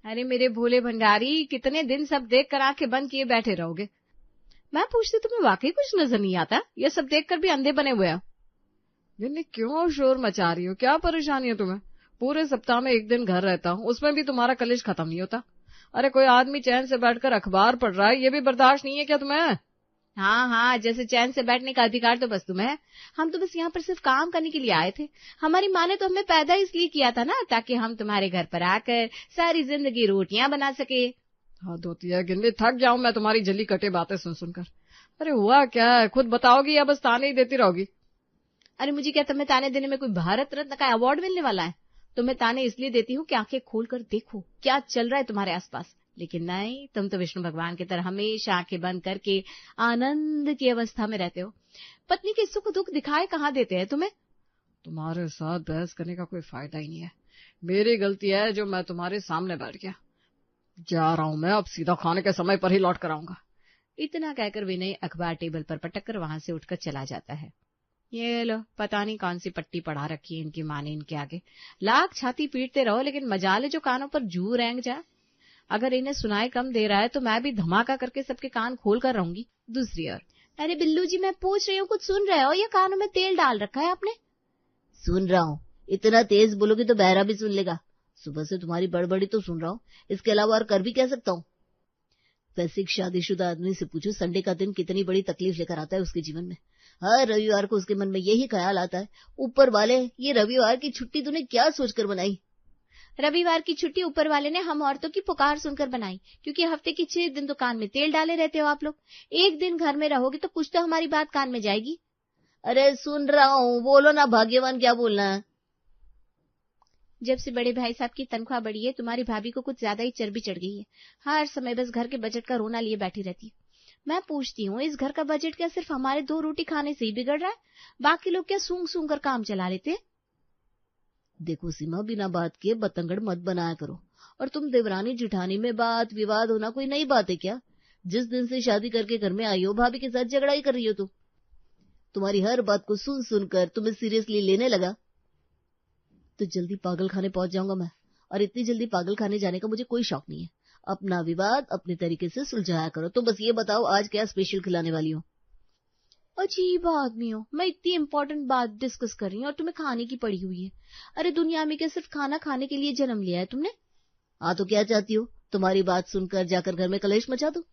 अरे मेरे भोले भंडारी, कितने दिन सब देख कर आंखें बंद किए बैठे रहोगे? मैं पूछती तुम्हें वाकई कुछ नजर नहीं आता? ये सब देखकर भी अंधे बने हुए हो। गिन्नी क्यों शोर मचा रही हो? क्या परेशानी है तुम्हें? पूरे सप्ताह में एक दिन घर रहता हूँ, उसमें भी तुम्हारा कलेश खत्म नहीं होता। अरे कोई आदमी चैन से बैठकर अखबार पढ़ रहा है, ये भी बर्दाश्त नहीं है क्या तुम्हें? हाँ हाँ, जैसे चैन से बैठने का अधिकार तो बस तुम्हें है। हम तो बस यहाँ पर सिर्फ काम करने के लिए आए थे। हमारी माँ ने तो हमें पैदा इसलिए किया था ना, ताकि हम तुम्हारे घर पर आकर सारी जिंदगी रोटियां बना सके। हद होती है गिन्नी, थक जाऊं मैं तुम्हारी जली कटे बातें सुन सुनकर। अरे हुआ क्या है, खुद बताओगी या बस ताने ही देती रहोगी? अरे मुझे क्या तुम्हें ताने देने में कोई भारत रत्न का अवार्ड मिलने वाला है? तुम्हें ताने इसलिए देती हूँ कि आंखें खोलकर देखो क्या चल रहा है तुम्हारे आसपास। लेकिन नहीं, तुम तो विष्णु भगवान की तरह हमेशा आंखें बंद करके आनंद की अवस्था में रहते हो। पत्नी के सुख दुख दिखाए कहाँ देते हैं तुम्हें? तुम्हारे साथ बहस करने का कोई फायदा ही नहीं है। मेरी गलती है जो मैं तुम्हारे सामने बैठ गया। जा रहा हूं मैं, अब सीधा खाने के समय पर ही लौट कर आऊंगा। इतना कहकर विनय अखबार टेबल पर पटक कर वहां से उठकर चला जाता है। ये लो, पता नहीं कौन सी पट्टी पढ़ा रखी है इनकी माँ ने इनके आगे। लाख छाती पीटते रहो, लेकिन मजाल है जो कानों पर जू रेंग जाए। अगर इन्हें सुनाई कम दे रहा है तो मैं भी धमाका करके सबके कान खोल कर रहूंगी। दूसरी ओर, अरे बिल्लू जी, मैं पूछ रही हूँ, कुछ सुन रहे हो या कानों में तेल डाल रखा है आपने? सुन रहा हूँ। इतना तेज बोलोगी तो बहरा भी सुन लेगा। सुबह से तुम्हारी बड़बड़ी तो सुन रहा हूँ, इसके अलावा और कर भी क्या सकता हूँ? वैसे एक शादीशुदा आदमी से पूछो संडे का दिन कितनी बड़ी तकलीफ लेकर आता है उसके जीवन में। हर रविवार को उसके मन में यही ख्याल आता है, ऊपर वाले ये रविवार की छुट्टी तूने क्या सोचकर बनाई? रविवार की छुट्टी ऊपर वाले ने हम औरतों की पुकार सुनकर बनाई, क्योंकि हफ्ते की 6 दिन तो कान में तेल डाले रहते हो आप लोग। एक दिन घर में रहोगे तो कुछ तो हमारी बात कान में जाएगी। अरे सुन रहा हूँ, बोलो ना भाग्यवान, क्या बोलना है? जब से बड़े भाई साहब की तनख्वाह बढ़ी है, तुम्हारी भाभी को कुछ ज्यादा ही चर्बी चढ़ गई है। हर समय बस घर के बजट का रोना लिए बैठी रहती है। मैं पूछती हूँ, इस घर का बजट क्या सिर्फ हमारे 2 रोटी खाने से ही बिगड़ रहा है? बाकी लोग क्या सूंघ सूंघ कर काम चला लेते हैं? देखो सीमा, बिना बात किए बतंगड़ मत बनाया करो। और तुम देवरानी जिठानी में बात विवाद होना कोई नई बात है क्या? जिस दिन से शादी करके घर में आई हो, भाभी के साथ झगड़ा ही कर रही हो तुम। तुम्हारी हर बात को सुन सुनकर तुम्हें सीरियसली लेने लगा तो जल्दी पागल खाने पहुंच जाऊंगा मैं। और इतनी जल्दी पागल खाने जाने का मुझे कोई शौक नहीं है। अपना विवाद अपने तरीके से सुलझाया करो। तो बस ये बताओ, आज क्या स्पेशल खिलाने वाली हो? अजीब आदमी हो, मैं इतनी इंपॉर्टेंट बात डिस्कस कर रही हूँ और तुम्हें खाने की पड़ी हुई है। अरे दुनिया में क्या सिर्फ खाना खाने के लिए जन्म लिया है तुमने? हाँ तो क्या चाहती हो? तुम्हारी बात सुनकर जाकर घर में कलेश मचा दो?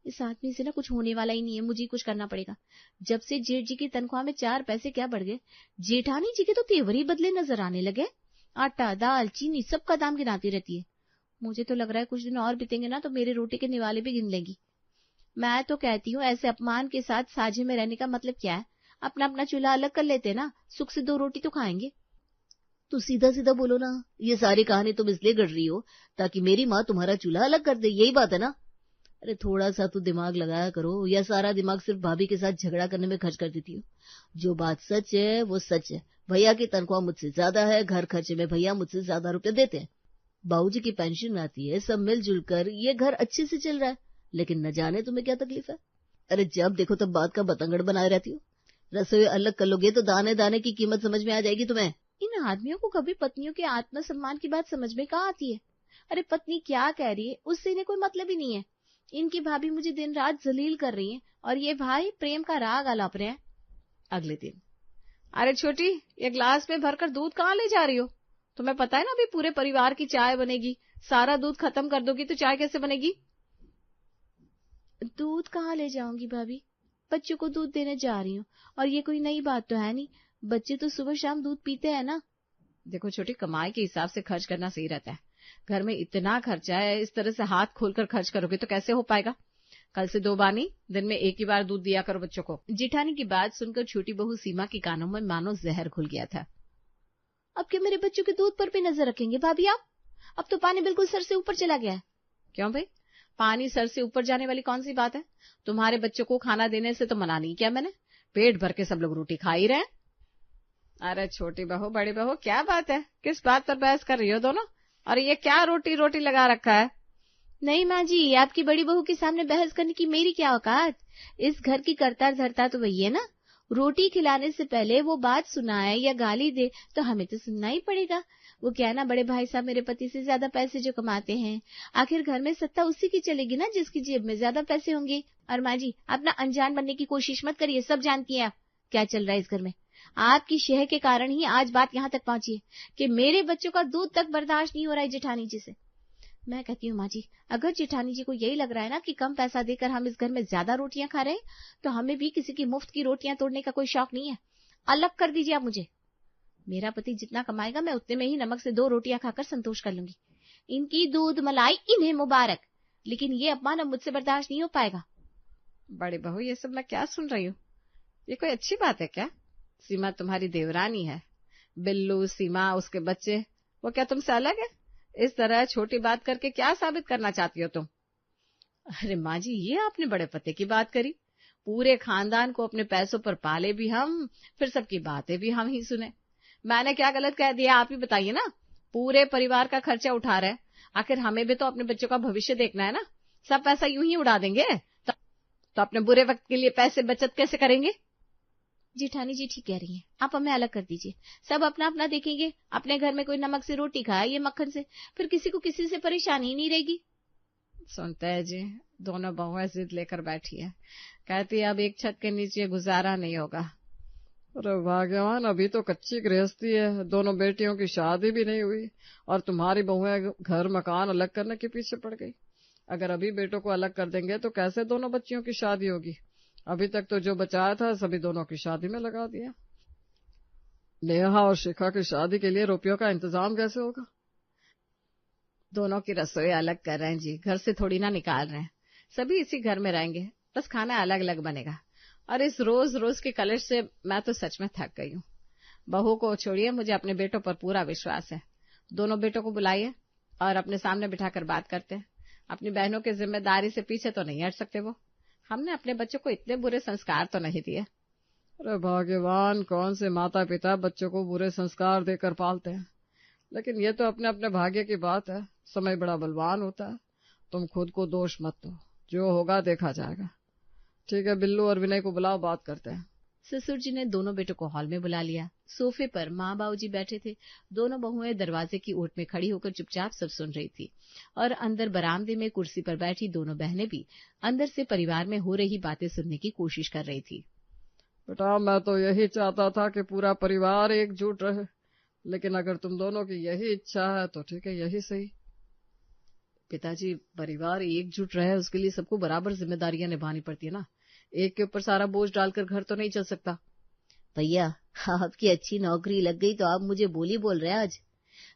इस आदमी से ना कुछ होने वाला ही नहीं है, मुझे कुछ करना पड़ेगा। जब से जेठ जी की तनख्वाह में 4 पैसे क्या बढ़ गए, जेठानी जी के तो तेवर ही बदले नजर आने लगे। आटा दाल चीनी सबका दाम गिनाती रहती है। मुझे तो लग रहा है कुछ दिन और बीतेंगे ना तो मेरे रोटी के निवाले भी गिन लेंगी। मैं तो कहती हूँ, ऐसे अपमान के साथ साझे में रहने का मतलब क्या है? अपना अपना चूल्हा अलग कर लेते ना, सुख से 2 रोटी तो खाएंगे। तो सीधा सीधा बोलो ना। ये सारी कहानी तुम इसलिए गढ़ रही हो ताकि मेरी माँ तुम्हारा चूल्हा अलग कर दे, यही बात है ना? अरे थोड़ा सा तो दिमाग लगाया करो, या सारा दिमाग सिर्फ भाभी के साथ झगड़ा करने में खर्च कर देती हो? जो बात सच है वो सच है। भैया की तनख्वाह मुझसे ज्यादा है, घर खर्चे में भैया मुझसे ज्यादा रुपए देते हैं, बाबूजी की पेंशन आती है, सब मिलजुल कर ये घर अच्छे से चल रहा है। लेकिन न जाने तुम्हें क्या तकलीफ है। अरे जब देखो तब बात का बतंगड़ बनाए रहती हो। रसोई अलग कर लोगे तो दाने दाने की कीमत समझ में आ जाएगी तुम्हें। इन आदमियों को कभी पत्नियों के आत्मसम्मान की बात समझ में कहाँ आती है? अरे पत्नी क्या कह रही है उससे इन्हें कोई मतलब ही नहीं है। इनकी भाभी मुझे दिन रात जलील कर रही है और ये भाई प्रेम का राग आलाप रहे हैं। अगले दिन, अरे छोटी, ये ग्लास में भरकर दूध कहाँ ले जा रही हो? तुम्हें पता है ना अभी पूरे परिवार की चाय बनेगी। सारा दूध खत्म कर दोगी तो चाय कैसे बनेगी? दूध कहाँ ले जाऊंगी भाभी, बच्चों को दूध देने जा रही हूँ। और ये कोई नई बात तो है नहीं, बच्चे तो सुबह शाम दूध पीते हैं ना। देखो छोटी, कमाई के हिसाब से खर्च करना सही रहता है। घर में इतना खर्चा है, इस तरह से हाथ खोलकर खर्च करोगे तो कैसे हो पाएगा? कल से 2 बार नहीं, दिन में 1 ही बार दूध दिया करो बच्चों को। जेठानी की बात सुनकर छोटी बहू सीमा के कानों में मानो जहर घुल गया था। अब क्या मेरे बच्चों के दूध पर भी नजर रखेंगे भाभी आप? अब तो पानी बिल्कुल सर से ऊपर चला गया है। क्यों भाई, पानी सर से ऊपर जाने वाली कौन सी बात है? तुम्हारे बच्चों को खाना देने से तो मना नहीं किया मैंने। पेट भर के सब लोग रोटी खा ही रहे। अरे छोटी बहू बड़ी बहू, क्या बात है? किस बात पर बहस कर रही हो दोनों? और ये क्या रोटी रोटी लगा रखा है? नहीं माँ जी, आपकी बड़ी बहू के सामने बहस करने की मेरी क्या औकात? इस घर की करता धरता तो वही है ना। रोटी खिलाने से पहले वो बात सुनाए या गाली दे तो हमें तो सुनना ही पड़ेगा। वो क्या है ना, बड़े भाई साहब मेरे पति से ज्यादा पैसे जो कमाते हैं, आखिर घर में सत्ता उसी की चलेगी ना जिसकी जेब में ज्यादा पैसे होंगे। और माँ जी, अपना अनजान बनने की कोशिश मत करिए, सब जानती हैं आप क्या चल रहा है इस घर में। आपकी शह के कारण ही आज बात यहाँ तक पहुंची है कि मेरे बच्चों का दूध तक बर्दाश्त नहीं हो रहा है जेठानी जी से। मैं कहती हूँ माँ जी, अगर जेठानी जी को यही लग रहा है ना कि कम पैसा देकर हम इस घर में ज्यादा रोटियां खा रहे हैं, तो हमें भी किसी की मुफ्त की रोटियां तोड़ने का कोई शौक नहीं है। अलग कर दीजिए आप मुझे। मेरा पति जितना कमाएगा मैं उतने में ही नमक से 2 रोटियां खाकर संतोष कर लूंगी। इनकी दूध मलाई इन्हें मुबारक, लेकिन ये अपमान अब मुझसे बर्दाश्त नहीं हो पाएगा। बड़ी बहू, ये सब मैं क्या सुन रही हूँ? ये कोई अच्छी बात है क्या? सीमा तुम्हारी देवरानी है, बिल्लू, सीमा, उसके बच्चे, वो क्या तुमसे अलग है? इस तरह छोटी बात करके क्या साबित करना चाहती हो तुम? अरे माँ जी, ये आपने बड़े पते की बात करी। पूरे खानदान को अपने पैसों पर पाले भी हम, फिर सबकी बातें भी हम ही सुने। मैंने क्या गलत कह दिया, आप ही बताइए ना। पूरे परिवार का खर्चा उठा रहे हैं, आखिर हमें भी तो अपने बच्चों का भविष्य देखना है ना। सब पैसा यूं ही उड़ा देंगे तो अपने बुरे वक्त के लिए पैसे बचत कैसे करेंगे? जेठानी जी ठीक कह रही हैं, आप हमें अलग कर दीजिए। सब अपना अपना देखेंगे। अपने घर में कोई नमक से रोटी खाए या मक्खन से, फिर किसी को किसी से परेशानी ही नहीं रहेगी। सुनते हैं जी, दोनों बहुएं जिद लेकर बैठी है, कहती है अब एक छत के नीचे गुजारा नहीं होगा। अरे भाग्यवान, अभी तो कच्ची गृहस्थी है, दोनों बेटियों की शादी भी नहीं हुई और तुम्हारी बहुएं घर मकान अलग करने के पीछे पड़ गई। अगर अभी बेटों को अलग कर देंगे तो कैसे दोनों बच्चियों की शादी होगी? अभी तक तो जो बचाया था सभी दोनों की शादी में लगा दिया। नेहा और शिखा की शादी के लिए रुपयों का इंतजाम कैसे होगा? दोनों की रसोई अलग कर रहे हैं जी, घर से थोड़ी ना निकाल रहे हैं। सभी इसी घर में रहेंगे, बस खाना अलग अलग बनेगा। और इस रोज रोज की कलेश से मैं तो सच में थक गई हूँ। बहू को छोड़िए, मुझे अपने बेटों पर पूरा विश्वास है। दोनों बेटों को बुलाइए और अपने सामने बिठाकर बात करते हैं। अपनी बहनों की जिम्मेदारी से पीछे तो नहीं हट सकते वो। हमने अपने बच्चों को इतने बुरे संस्कार तो नहीं दिए। अरे भाग्यवान, कौन से माता पिता बच्चों को बुरे संस्कार देकर पालते हैं। लेकिन ये तो अपने अपने भाग्य की बात है। समय बड़ा बलवान होता है। तुम खुद को दोष मत दो, जो होगा देखा जाएगा। ठीक है, बिल्लू और विनय को बुलाओ, बात करते हैं। ससुर जी ने दोनों बेटों को हॉल में बुला लिया। सोफे पर माँ बाबूजी बैठे थे। दोनों बहुएं दरवाजे की ओट में खड़ी होकर चुपचाप सब सुन रही थी और अंदर बरामदे में कुर्सी पर बैठी दोनों बहनें भी अंदर से परिवार में हो रही बातें सुनने की कोशिश कर रही थी। बेटा, मैं तो यही चाहता था कि पूरा परिवार एकजुट रहे, लेकिन अगर तुम दोनों की यही इच्छा है तो ठीक है, यही सही। पिताजी, परिवार एकजुट रहे उसके लिए सबको बराबर जिम्मेदारियां निभानी पड़ती है ना। एक के ऊपर सारा बोझ डालकर घर तो नहीं चल सकता। भैया, आपकी अच्छी नौकरी लग गई तो आप मुझे बोली बोल रहे हैं आज।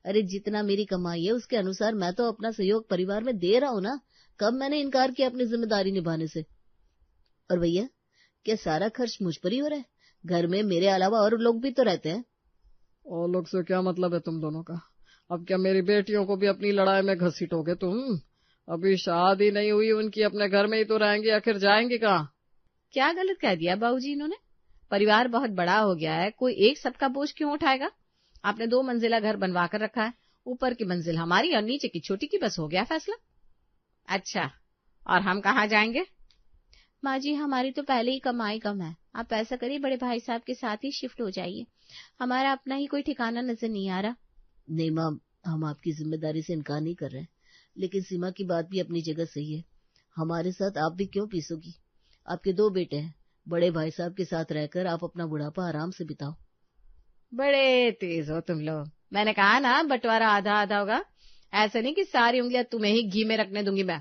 अरे जितना मेरी कमाई है उसके अनुसार मैं तो अपना सहयोग परिवार में दे रहा हूँ ना। कब मैंने इनकार किया अपनी जिम्मेदारी निभाने से? और भैया, क्या सारा खर्च मुझ पर ही हो रहा है? घर में मेरे अलावा और लोग भी तो रहते हैं। और लोग से क्या मतलब है तुम दोनों का? अब क्या मेरी बेटियों को भी अपनी लड़ाई में घसीटोगे तुम? अभी शादी नहीं हुई उनकी, अपने घर में ही तो रहेंगी, आखिर जाएंगी कहाँ? क्या गलत कह दिया बाबूजी इन्होंने? परिवार बहुत बड़ा हो गया है, कोई एक सबका बोझ क्यों उठाएगा? आपने 2 मंजिला घर बनवा कर रखा है, ऊपर की मंजिल हमारी और नीचे की छोटी की, बस हो गया फैसला। अच्छा, और हम कहाँ जाएंगे? माँ जी, हमारी तो पहले ही कमाई कम है। आप ऐसा करिए, बड़े भाई साहब के साथ ही शिफ्ट हो जाइए। हमारा अपना ही कोई ठिकाना नजर नहीं आ रहा। नहीं माँ, हम आपकी जिम्मेदारी से इनकार नहीं कर रहे हैं, लेकिन सीमा की बात भी अपनी जगह सही है। हमारे साथ आप भी क्यों पीसोगी? आपके 2 बेटे हैं, बड़े भाई साहब के साथ रहकर आप अपना बुढ़ापा आराम से बिताओ। बड़े तेज हो तुम लोग। मैंने कहा ना, बंटवारा आधा आधा होगा। ऐसा नहीं कि सारी उंगलियां तुम्हें ही घी में रखने दूंगी मैं।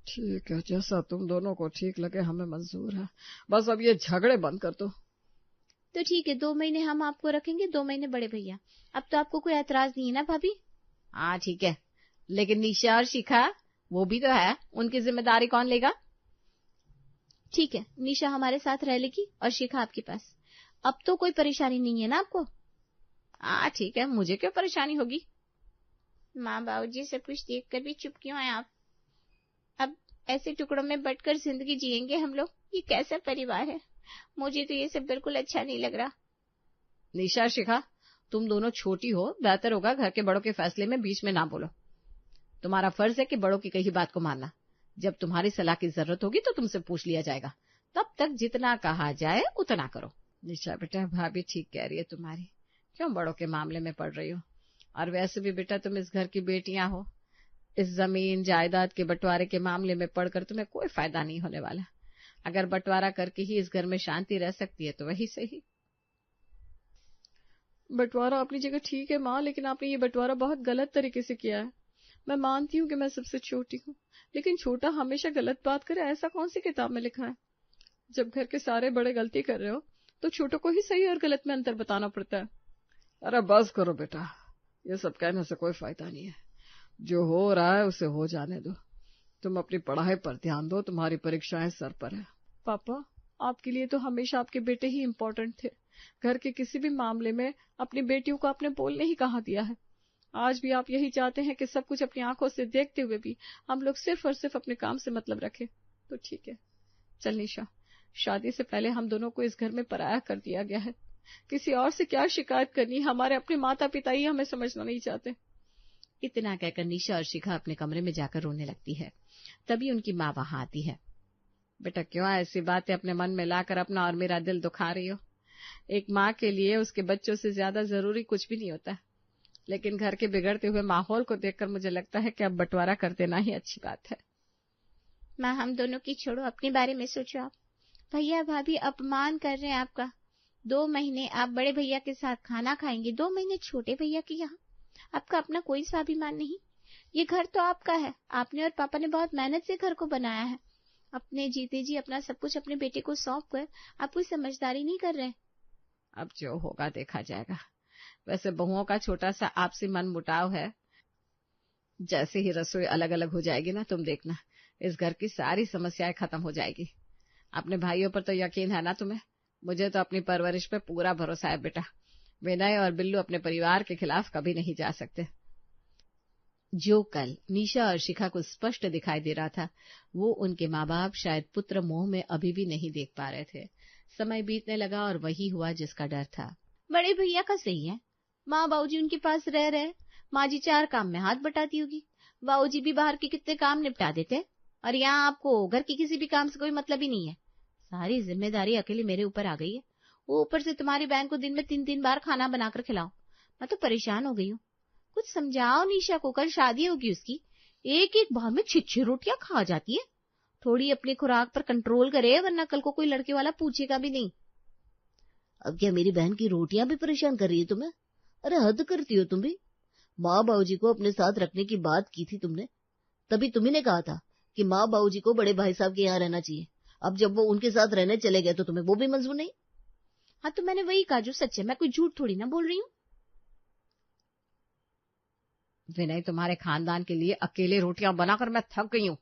ठीक है, जैसा तुम दोनों को ठीक लगे हमें मंजूर है। बस अब ये झगड़े बंद कर दो। तो ठीक है, 2 महीने हम आपको रखेंगे, 2 महीने बड़े भैया। अब तो आपको कोई ऐतराज नहीं है ना भाभी? हाँ ठीक है, लेकिन निशा और शिखा वो भी तो है, उनकी जिम्मेदारी कौन लेगा? ठीक है, निशा हमारे साथ रह लेगी और शिखा आपके पास। अब तो कोई परेशानी नहीं है ना आपको? हाँ ठीक है, मुझे क्यों परेशानी होगी? माँ बाबूजी सब कुछ देखकर भी चुप क्यों हैं आप? अब ऐसे टुकड़ों में बंटकर जिंदगी जिएंगे हम लोग? ये कैसा परिवार है? मुझे तो ये सब बिल्कुल अच्छा नहीं लग रहा। निशा, शिखा, तुम दोनों छोटी हो, बेहतर होगा घर के बड़ों के फैसले में बीच में ना बोलो। तुम्हारा फर्ज है कि बड़ों की कही बात को मानना। जब तुम्हारी सलाह की जरूरत होगी तो तुमसे पूछ लिया जाएगा, तब तक जितना कहा जाए उतना करो। निशा बेटा, भाभी ठीक कह रही है तुम्हारी, क्यों बड़ों के मामले में पड़ रही हो? और वैसे भी बेटा तुम इस घर की बेटियां हो, इस जमीन जायदाद के बंटवारे के मामले में पड़कर तुम्हें कोई फायदा नहीं होने वाला। अगर बंटवारा करके ही इस घर में शांति रह सकती है तो वही सही। बंटवारा अपनी जगह ठीक है माँ, लेकिन आपने ये बंटवारा बहुत गलत तरीके से किया है। मैं मानती हूँ कि मैं सबसे छोटी हूँ, लेकिन छोटा हमेशा गलत बात करे ऐसा कौन सी किताब में लिखा है? जब घर के सारे बड़े गलती कर रहे हो तो छोटों को ही सही और गलत में अंतर बताना पड़ता है। अरे बस करो बेटा, ये सब कहने से कोई फायदा नहीं है। जो हो रहा है उसे हो जाने दो। तुम अपनी पढ़ाई पर ध्यान दो, तुम्हारी परीक्षाएं सर पर है। पापा, आपके लिए तो हमेशा आपके बेटे ही इम्पोर्टेंट थे। घर के किसी भी मामले में अपनी बेटियों को आपने बोलने ही कहा दिया है। आज भी आप यही चाहते हैं कि सब कुछ अपनी आंखों से देखते हुए भी हम लोग सिर्फ और सिर्फ अपने काम से मतलब रखें। तो ठीक है, चल निशा, शादी से पहले हम दोनों को इस घर में पराया कर दिया गया है। किसी और से क्या शिकायत करनी, हमारे अपने माता पिता ही हमें समझना नहीं चाहते। इतना कहकर निशा और शिखा अपने कमरे में जाकर रोने लगती है। तभी उनकी माँ वहां आती है। बेटा क्यों ऐसी बातें अपने मन में लाकर अपना और मेरा दिल दुखा रही हो? एक माँ के लिए उसके बच्चों से ज्यादा जरूरी कुछ भी नहीं होता, लेकिन घर के बिगड़ते हुए माहौल को देखकर मुझे लगता है कि अब बंटवारा कर देना ही अच्छी बात है। माँ, हम दोनों की छोड़ो, अपने बारे में सोचो। आप भैया भाभी अपमान कर रहे हैं आपका। 2 महीने आप बड़े भैया के साथ खाना खाएंगे, 2 महीने छोटे भैया के यहाँ। आपका अपना कोई स्वाभिमान नहीं। ये घर तो आपका है, आपने और पापा ने बहुत मेहनत से घर को बनाया है। अपने जीते जी अपना सब कुछ अपने बेटे को सौंप कर आप कोई समझदारी नहीं कर रहे। अब जो होगा देखा जाएगा। वैसे बहुओं का छोटा सा आपसी मन मुटाव है। जैसे ही रसोई अलग अलग हो जाएगी ना, तुम देखना इस घर की सारी समस्याएं खत्म हो जाएगी। अपने भाइयों पर तो यकीन है ना तुम्हें? मुझे तो अपनी परवरिश पे पूरा भरोसा है बेटा। विनय और बिल्लू अपने परिवार के खिलाफ कभी नहीं जा सकते। जो कल निशा और शिखा को स्पष्ट दिखाई दे रहा था, वो उनके माँ बाप शायद पुत्र मोह में अभी भी नहीं देख पा रहे थे। समय बीतने लगा और वही हुआ जिसका डर था। बड़े भैया का सही है, माँ बाबूजी उनके पास रह रहे। माँ जी 4 काम में हाथ बटाती होगी, बाबूजी भी बाहर के कितने काम निपटा देते, और यहाँ आपको घर के किसी भी काम से कोई मतलब ही नहीं है। सारी जिम्मेदारी अकेले मेरे ऊपर आ गई है। वो ऊपर से तुम्हारी बहन को दिन में 3-3 बार खाना बनाकर खिलाओ। मैं तो परेशान हो गई हूँ। कुछ समझाओ निशा को, कल शादी होगी उसकी। एक बार में 6 रोटियां खा जाती है। थोड़ी अपनी खुराक पर कंट्रोल करे, वरना कल को कोई लड़के वाला पूछेगा भी नहीं। अब क्या मेरी बहन की रोटियां भी परेशान कर रही है तुम्हें? अरे हद करती हो तुम भी। माँ बाबूजी को अपने साथ रखने की बात की थी तुमने, तभी तुम्ही ने कहा था कि माँ बाबूजी को बड़े भाई साहब के यहाँ रहना चाहिए। अब जब वो उनके साथ रहने चले गए तो तुम्हें वो भी मंजूर नहीं? हाँ, तो मैंने वही कहा जो सच है, मैं कोई झूठ थोड़ी ना बोल रही हूँ। विनय तुम्हारे खानदान के लिए अकेले रोटियां बनाकर मैं थक गई हूँ।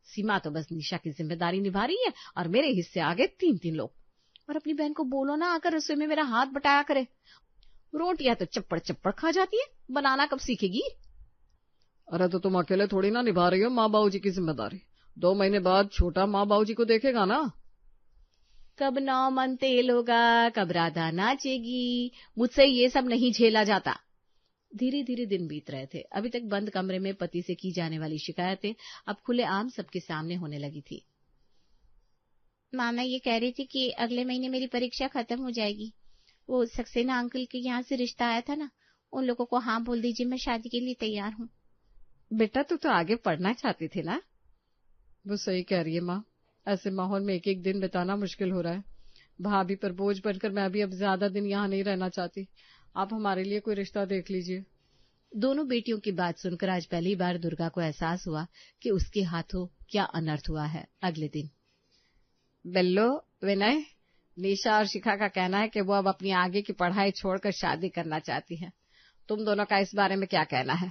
सीमा तो बस निशा की जिम्मेदारी निभा रही है और मेरे हिस्से आगे 3-3 लोग। और अपनी बहन को बोलो ना आकर रसोई में मेरा हाथ बटाया करे। रोटियां तो चप्पड़ चप्पड़ खा जाती है, बनाना कब सीखेगी? अरे तो तुम अकेले थोड़ी ना निभा रही हो माँ बाबूजी की जिम्मेदारी। 2 महीने बाद छोटा माँ बाबूजी को देखेगा ना। कब 9 मन तेल होगा, कब राधा नाचेगी, मुझसे ये सब नहीं झेला जाता। धीरे धीरे दिन बीत रहे थे। अभी तक बंद कमरे में पति से की जाने वाली शिकायतें अब खुलेआम सबके सामने होने लगी थी। माँ, मैं ये कह रही थी कि अगले महीने मेरी परीक्षा खत्म हो जाएगी। वो सक्सेना अंकल के यहाँ से रिश्ता आया था ना, उन लोगों को हाँ बोल दीजिए, मैं शादी के लिए तैयार हूँ। बेटा तू तो आगे पढ़ना चाहती थी ना? वो सही कह रही है माँ, ऐसे माहौल में एक दिन बिताना मुश्किल हो रहा है। भाभी पर बोझ बनकर मैं भी अब ज्यादा दिन यहाँ नहीं रहना चाहती। आप हमारे लिए कोई रिश्ता देख लीजिए। दोनों बेटियों की बात सुनकर आज पहली बार दुर्गा को एहसास हुआ कि उसके हाथों क्या अनर्थ हुआ है। अगले दिन बिल्लो, विनय, निशा और शिखा का कहना है कि वो अब अपनी आगे की पढ़ाई छोड़कर शादी करना चाहती हैं। तुम दोनों का इस बारे में क्या कहना है?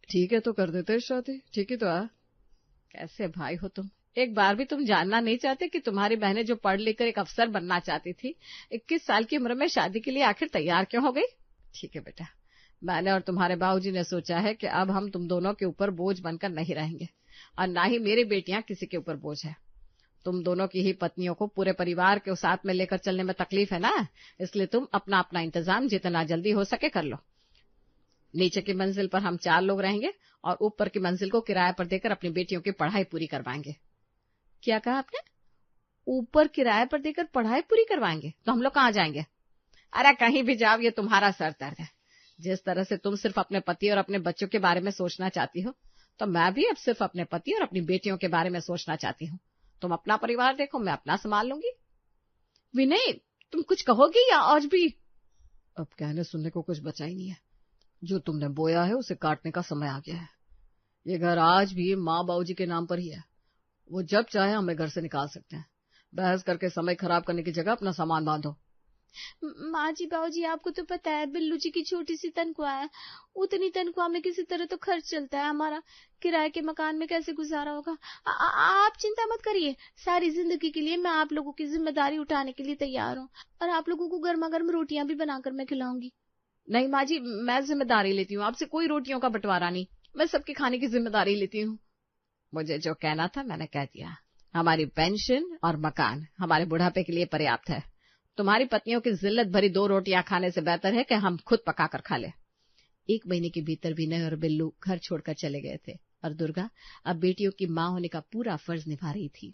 ठीक है तो कर देते हैं शादी, ठीक है तो है। कैसे भाई हो तुम? एक बार भी तुम जानना नहीं चाहते कि तुम्हारी बहनें जो पढ़ लिख कर एक अफसर बनना चाहती थी, 21 साल की उम्र में शादी के लिए आखिर तैयार क्यों हो गई? ठीक है बेटा, मैंने और तुम्हारे बाबूजी ने सोचा है कि अब हम तुम दोनों के ऊपर बोझ बनकर नहीं रहेंगे, और ना ही मेरी बेटियां किसी के ऊपर बोझ है। तुम दोनों की ही पत्नियों को पूरे परिवार के साथ में लेकर चलने में तकलीफ है ना, इसलिए तुम अपना अपना इंतजाम जितना जल्दी हो सके कर लो। नीचे की मंजिल पर हम 4 लोग रहेंगे और ऊपर की मंजिल को किराए पर देकर अपनी बेटियों की पढ़ाई पूरी करवाएंगे। क्या कहा आपने? ऊपर किराए पर देकर पढ़ाई पूरी करवाएंगे? तो हम लोग कहाँ जाएंगे? अरे कहीं भी जाओ, ये तुम्हारा सर दर्द है। जिस तरह से तुम सिर्फ अपने पति और अपने बच्चों के बारे में सोचना चाहती हो, तो मैं भी अब सिर्फ अपने पति और अपनी बेटियों के बारे में सोचना चाहती हूँ। तुम अपना परिवार देखो, मैं अपना संभाल लूंगी। विनय, तुम कुछ कहोगी या आज भी? अब कहने सुनने को कुछ बचा ही नहीं है। जो तुमने बोया है उसे काटने का समय आ गया है। ये घर आज भी माँ बाबूजी के नाम पर ही है। वो जब चाहे हमें घर से निकाल सकते हैं। बहस करके समय खराब करने की जगह अपना सामान बांधो। माँ जी बाबूजी, आपको तो पता है बिल्लू जी की छोटी सी तनख्वाह है, उतनी तनख्वाह में किसी तरह तो खर्च चलता है हमारा। किराए के मकान में कैसे गुजारा होगा? आप चिंता मत करिए, सारी जिंदगी के लिए मैं आप लोगों की जिम्मेदारी उठाने के लिए तैयार हूँ, और आप लोगों को गर्मा गर्म रोटियां भी बनाकर मैं खिलाऊंगी। नहीं माँ जी, मैं जिम्मेदारी लेती हूँ, आपसे कोई रोटियों का बंटवारा नहीं। मैं सबके खाने की जिम्मेदारी लेती हूँ। मुझे जो कहना था मैंने कह दिया। हमारी पेंशन और मकान हमारे बुढ़ापे के लिए पर्याप्त है। तुम्हारी पत्नियों की जिल्लत भरी 2 रोटियां खाने से बेहतर है कि हम खुद पकाकर खा लें। 1 महीने के भीतर विनय और बिल्लू घर छोड़कर चले गए थे और दुर्गा अब बेटियों की मां होने का पूरा फर्ज निभा रही थी।